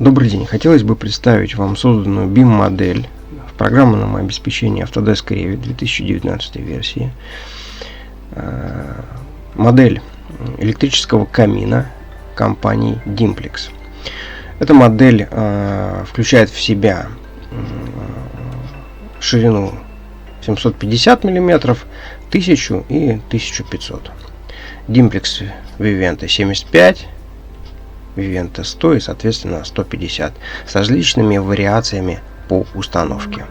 Добрый день. Хотелось бы представить вам созданную BIM-модель в программном обеспечении Autodesk Revit 2019 версии. Модель электрического камина компании Dimplex. Эта модель включает в себя ширину 750 мм, 1000 и 1500. Dimplex Viventa 75, Viventa 100 и, соответственно, 150 с различными вариациями по установке.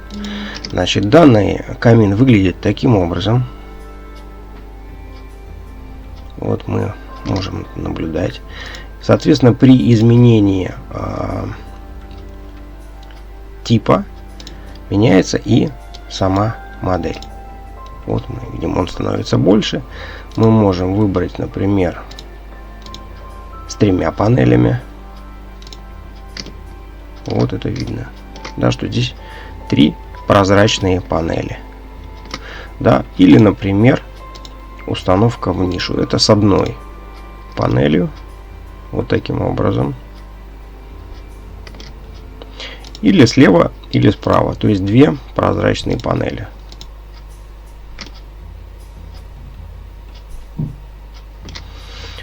Значит, данный камин выглядит таким образом. Вот мы можем наблюдать. Соответственно, при изменении типа меняется и сама модель. Вот мы видим, он становится больше. Мы можем выбрать, например, с 3 панелями. Вот это видно, да, что здесь 3 прозрачные панели. Да, или, например, установка в нишу. Это с одной панелью. Вот таким образом. Или слева, или справа. То есть 2 прозрачные панели.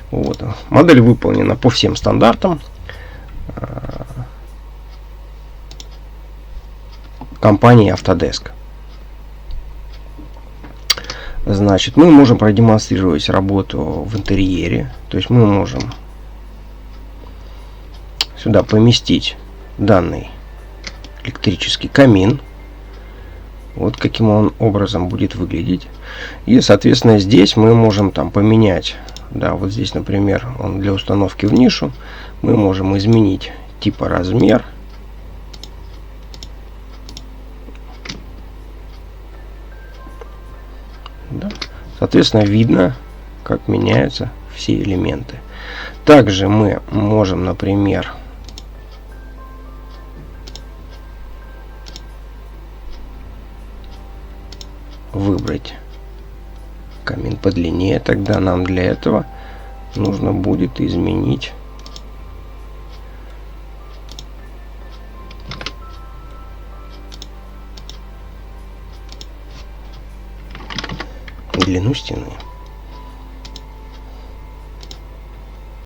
Вот. Модель выполнена по всем стандартам компании Autodesk. Значит, мы можем продемонстрировать работу в интерьере. То есть мы можем сюда поместить данный электрический камин. Вот каким он образом будет выглядеть. И, соответственно, здесь мы можем там поменять. Да, вот здесь, например, он для установки в нишу. Мы можем изменить типа размер. Да. Соответственно, видно, как меняются все элементы. Также мы можем, например, выбрать камин подлиннее. Тогда нам для этого нужно будет изменить длину стены.